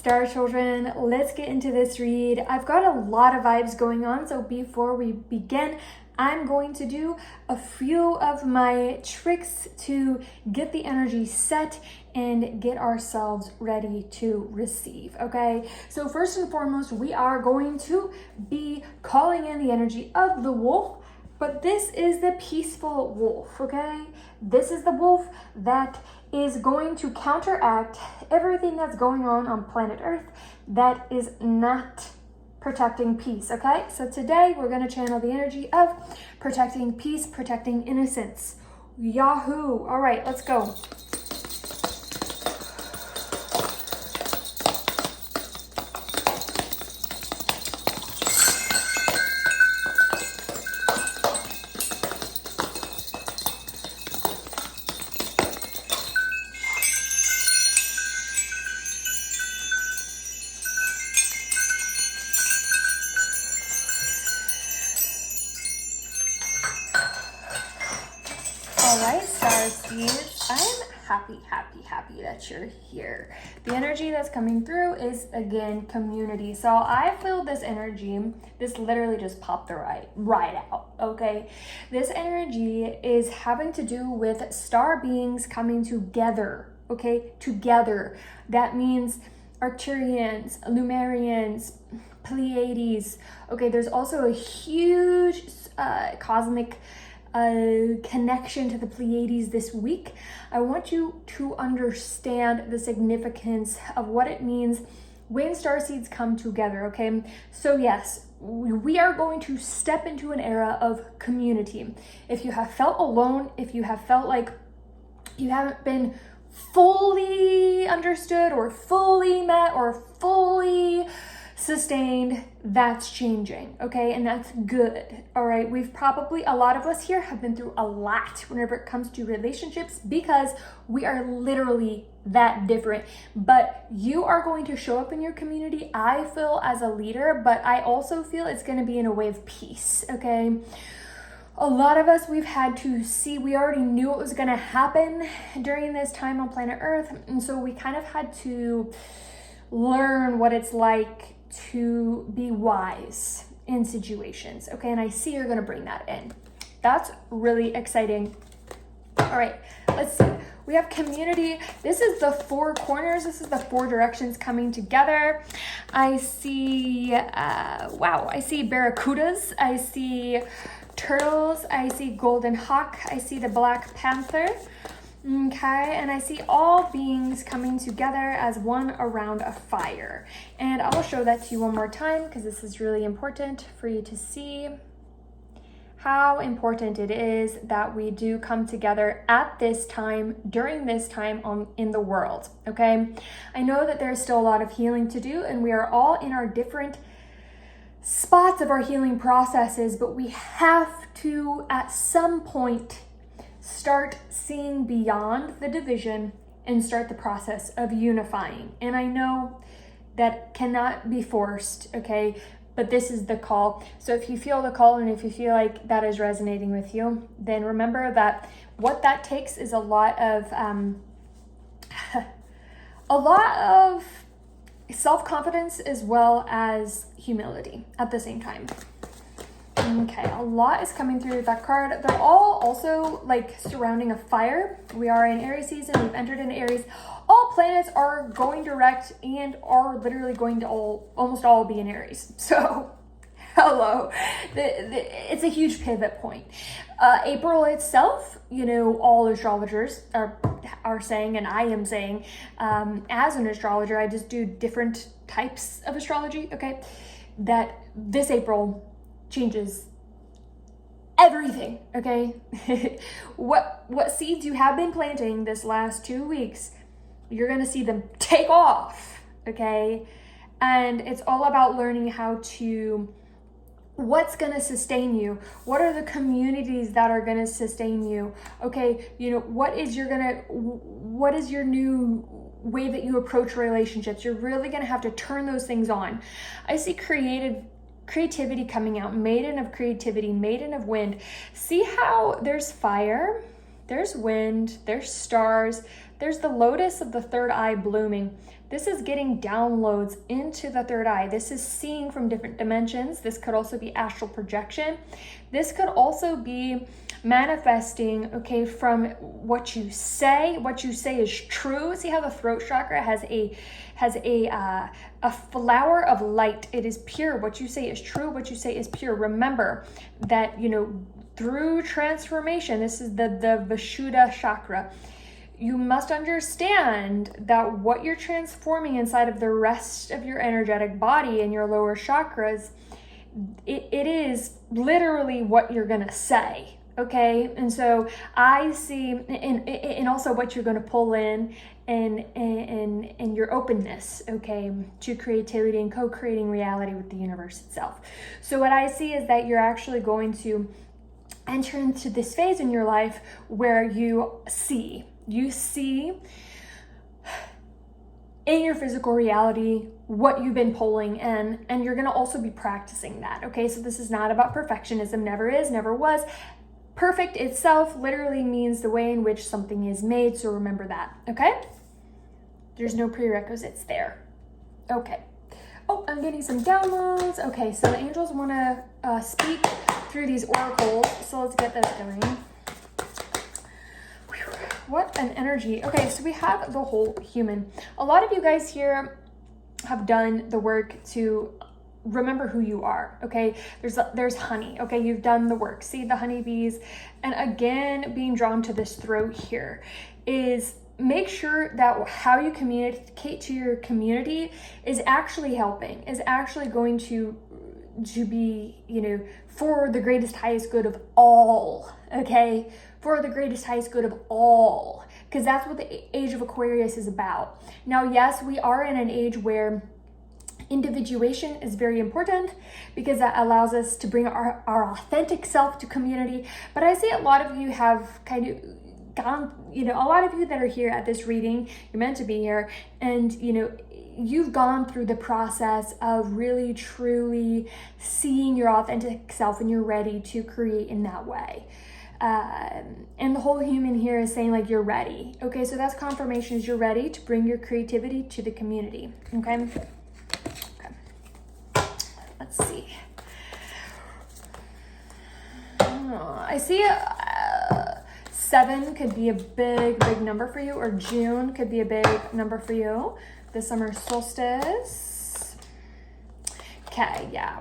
Star Children, let's get into this read. I've got a lot of vibes going on, so before we begin, I'm going to do a few of my tricks to get the energy set and get ourselves ready to receive, okay? So first and foremost, we are going to be calling in the energy of the wolf, but this is the peaceful wolf, okay? This is the wolf that is going to counteract everything that's going on planet Earth that is not protecting peace, okay? So today we're going to channel the energy of protecting peace, protecting innocence. Yahoo! All right, let's go. All right, Starseeds, I'm happy that you're here. The energy that's coming through is, again, community. So I feel this energy, this literally just popped right out, okay? This energy is having to do with star beings coming together, okay? Together. That means Arcturians, Lumerians, Pleiadians. Okay, there's also a huge cosmic connection to the Pleiades this week. I want you to understand the significance of what it means when starseeds come together, okay? So yes, we are going to step into an era of community. If you have felt alone, if you have felt like you haven't been fully understood or fully met or fully sustained, that's changing, okay? And that's good, all right? A lot of us here have been through a lot whenever it comes to relationships because we are literally that different. But you are going to show up in your community, I feel, as a leader, but I also feel it's going to be in a way of peace, okay? A lot of us, we've had to see, we already knew what was going to happen during this time on planet Earth, and so we kind of had to learn what it's like to be wise in situations, okay? And I see you're gonna bring that in. That's really exciting. All right, let's see. We have community. This is the four corners. This is the four directions coming together. I see, wow, I see barracudas. I see turtles. I see golden hawk. I see the black panther. Okay, and I see all beings coming together as one around a fire. And I'll show that to you one more time because this is really important for you to see how important it is that we do come together at this time, during this time in the world, okay? I know that there's still a lot of healing to do and we are all in our different spots of our healing processes, but we have to, at some point, start seeing beyond the division and start the process of unifying. And I know that cannot be forced, okay? But this is the call. So if you feel the call and if you feel like that is resonating with you, then remember that what that takes is a lot of self-confidence as well as humility at the same time. Okay, a lot is coming through that card. They're all also like surrounding a fire. We are in Aries season. We've entered into Aries. All planets are going direct and are literally going to almost all be in Aries. So, hello. It's a huge pivot point. April itself, you know, all astrologers are saying, and I am saying, as an astrologer, I just do different types of astrology, okay, that this April changes everything, okay? what seeds you have been planting this last 2 weeks, you're gonna see them take off, okay? And it's all about learning how to, what's gonna sustain you? What are the communities that are gonna sustain you? Okay, you know, what is your new way that you approach relationships? You're really gonna have to turn those things on. I see creativity coming out, maiden of creativity, maiden of wind. See how there's fire, there's wind, there's stars, There's the lotus of the third eye blooming. This is getting downloads into the third eye. This is seeing from different dimensions. This could also be astral projection. This could also be manifesting, okay, from what you say. What you say is true. See how the throat chakra has a flower of light. It is pure. What you say is true. What you say is pure. Remember that, you know, through transformation, this is the Vishuddha chakra. You must understand that what you're transforming inside of the rest of your energetic body and your lower chakras, it is literally what you're gonna say. Okay, and so I see, and also what you're going to pull in, and your openness, okay, to creativity and co-creating reality with the universe itself. So what I see is that you're actually going to enter into this phase in your life where you see in your physical reality what you've been pulling in, and you're going to also be practicing that. Okay, so this is not about perfectionism. Never is, never was. Perfect itself literally means the way in which something is made, so remember that, okay? There's no prerequisites there. Okay. Oh, I'm getting some downloads. Okay, so the angels want to speak through these oracles, so let's get this going. Whew, what an energy. Okay, so we have the whole human. A lot of you guys here have done the work to remember who you are, okay? There's honey, okay? You've done the work. See the honeybees. And again, being drawn to this throat here is make sure that how you communicate to your community is actually helping, is actually going to be, you know, for the greatest, highest good of all, okay? For the greatest, highest good of all, because that's what the age of Aquarius is about. Now, yes, we are in an age where individuation is very important because that allows us to bring our authentic self to community. But I see a lot of you have kind of gone, you know, a lot of you that are here at this reading, you're meant to be here, and, you know, you've gone through the process of really, truly seeing your authentic self, and you're ready to create in that way. And the whole human here is saying, like, you're ready. Okay, so that's confirmation, is you're ready to bring your creativity to the community. Okay. Let's see. I see 7 could be a big number for you, or June could be a big number for you. The summer solstice. Okay, yeah.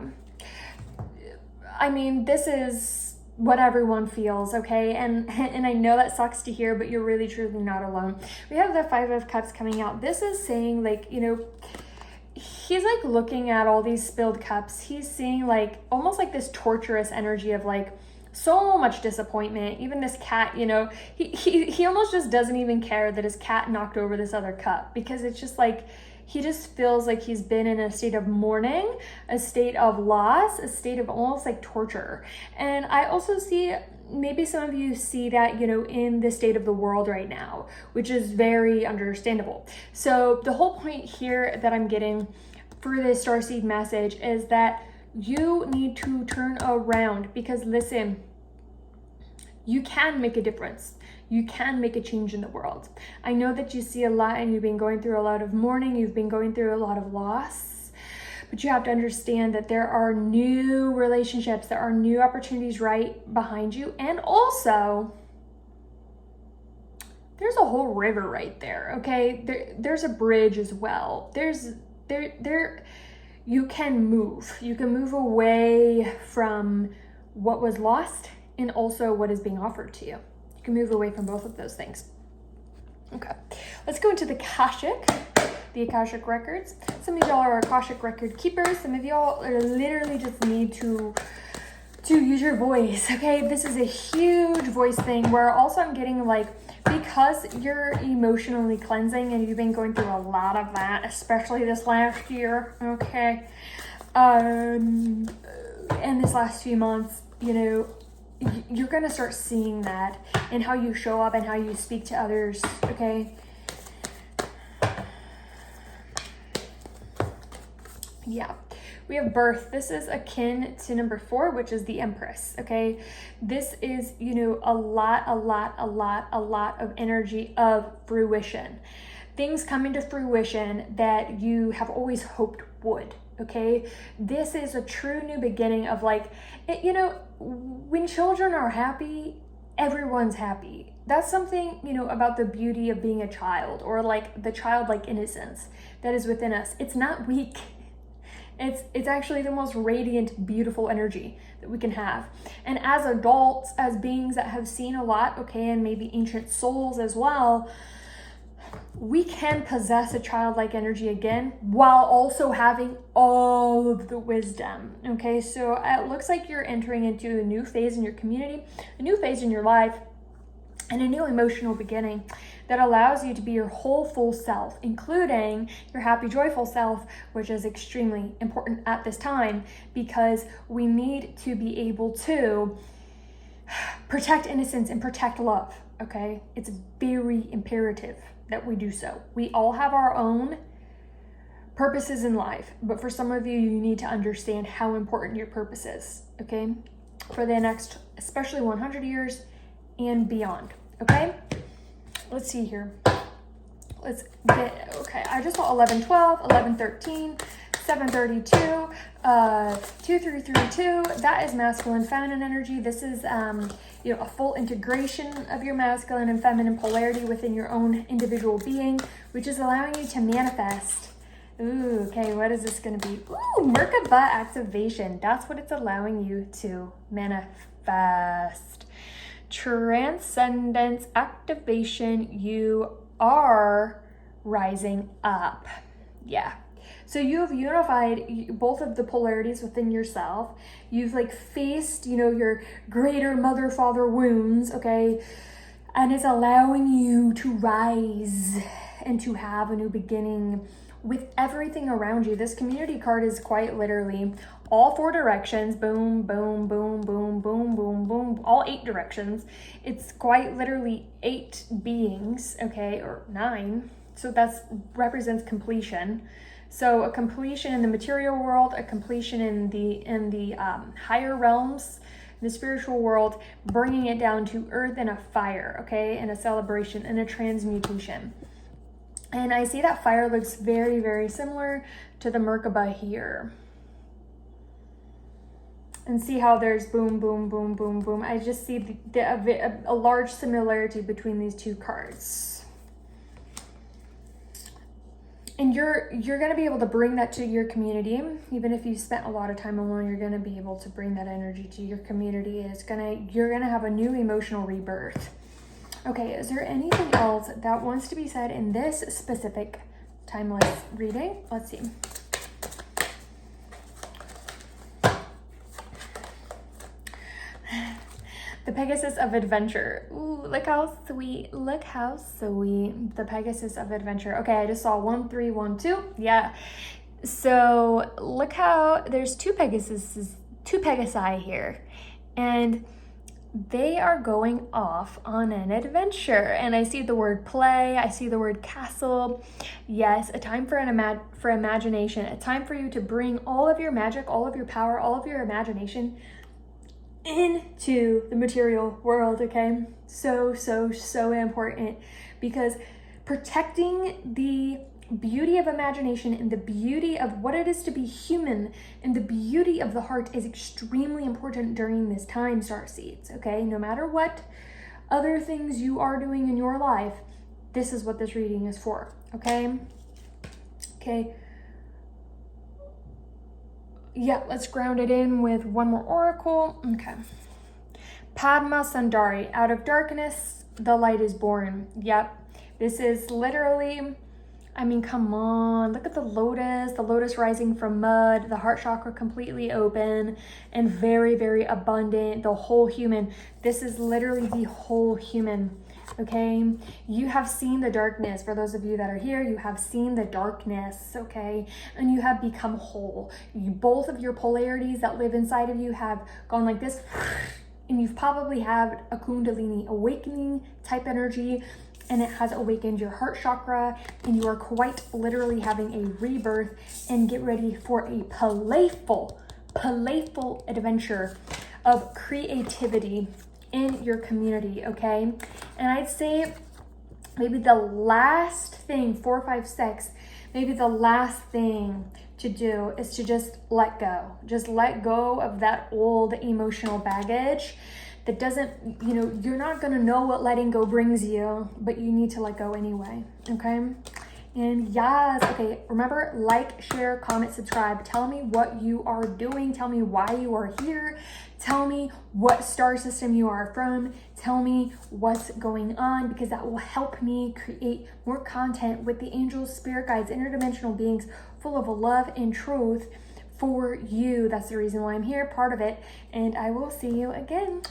I mean, this is what everyone feels, okay? And I know that sucks to hear, but you're really truly not alone. We have the 5 of Cups coming out. This is saying, like, you know, he's like looking at all these spilled cups. He's seeing like almost like this torturous energy of like so much disappointment. Even this cat, you know, he almost just doesn't even care that his cat knocked over this other cup, because it's just like he just feels like he's been in a state of mourning, a state of loss, a state of almost like torture. And I also see, maybe some of you see that, you know, in the state of the world right now, which is very understandable. So the whole point here that I'm getting for this Starseed message is that you need to turn around, because listen, you can make a difference. You can make a change in the world. I know that you see a lot, and you've been going through a lot of mourning, you've been going through a lot of loss, but you have to understand that there are new relationships, there are new opportunities right behind you. And also, there's a whole river right there, okay? There's a bridge as well. You can move away from what was lost and also what is being offered to you. You can move away from both of those things. Okay, let's go into the Akashic records. Some of y'all are Akashic record keepers. Some of y'all literally just need to use your voice, okay? This is a huge voice thing where also I'm getting like, because you're emotionally cleansing and you've been going through a lot of that, especially this last year, okay? And this last few months, you know, you're going to start seeing that in how you show up and how you speak to others, okay? Yeah. We have birth. This is akin to number 4, which is the Empress, okay? This is, you know, a lot of energy of fruition. Things come into fruition that you have always hoped would, okay? This is a true new beginning of like, you know, when children are happy, everyone's happy. That's something, you know, about the beauty of being a child, or like the childlike innocence that is within us. It's not weak. It's actually the most radiant, beautiful energy that we can have. And as adults, as beings that have seen a lot, okay, and maybe ancient souls as well, we can possess a childlike energy again while also having all of the wisdom, okay? So it looks like you're entering into a new phase in your community, a new phase in your life, and a new emotional beginning that allows you to be your whole full self, including your happy, joyful self, which is extremely important at this time because we need to be able to protect innocence and protect love, okay? It's very imperative that we do so. We all have our own purposes in life, but for some of you, you need to understand how important your purpose is, okay? For the next, especially 100 years and beyond, okay? Let's see here. Let's get, okay, I just saw 1112, 1113, 732, 2332. That is masculine, feminine energy. This is, you know, a full integration of your masculine and feminine polarity within your own individual being, which is allowing you to manifest. Ooh, okay, what is this going to be? Ooh, Merkaba activation. That's what it's allowing you to manifest. Transcendence activation. You are rising up. Yeah. So you have unified both of the polarities within yourself. You've like faced, you know, your greater mother, father wounds, okay? And it's allowing you to rise and to have a new beginning with everything around you. This community card is quite literally all 4 directions. Boom, boom, boom, boom, boom, boom, boom. All 8 directions. It's quite literally 8 beings, okay? Or 9. So that's represents completion. So a completion in the material world, a completion in the higher realms, in the spiritual world, bringing it down to earth in a fire, okay, and a celebration and a transmutation. And I see that fire looks very, very similar to the Merkaba here. And see how there's boom, boom, boom, boom, boom. I just see a large similarity between these 2 cards. And you're going to be able to bring that to your community. Even if you spent a lot of time alone, you're going to be able to bring that energy to your community. You're going to have a new emotional rebirth. Okay, is there anything else that wants to be said in this specific timeless reading? Let's see. The Pegasus of Adventure. Ooh, look how sweet. Look how sweet. The Pegasus of Adventure. Okay, I just saw 1312. Yeah. So look how there's two Pegasi here. And they are going off on an adventure. And I see the word play. I see the word castle. Yes, a time for imagination. A time for you to bring all of your magic, all of your power, all of your imagination into the material world, okay? So important, because protecting the beauty of imagination and the beauty of what it is to be human and the beauty of the heart is extremely important during this time, Starseeds, okay? No matter what other things you are doing in your life, this is what this reading is for, okay? Okay. Yeah, let's ground it in with one more oracle. Okay. Padma Sundari. Out of darkness, the light is born. Yep. This is literally, I mean, come on. Look at the lotus rising from mud, the heart chakra completely open and very, very abundant, the whole human. This is literally the whole human. Okay, you have seen the darkness. For those of you that are here, you have seen the darkness, okay, and you have become whole. Both of your polarities that live inside of you have gone like this, and you've probably had a Kundalini awakening type energy, and it has awakened your heart chakra, and you are quite literally having a rebirth. And get ready for a playful adventure of creativity in your community, okay? And I'd say maybe the last thing, 4, 5, 6, maybe the last thing to do is to just let go. Just let go of that old emotional baggage that doesn't, you know, you're not gonna know what letting go brings you, but you need to let go anyway, okay? And yes, okay, remember, like, share, comment, subscribe. Tell me what you are doing. Tell me why you are here. Tell me what star system you are from. Tell me what's going on, because that will help me create more content with the angels, spirit guides, interdimensional beings full of love and truth for you. That's the reason why I'm here, part of it. And I will see you again.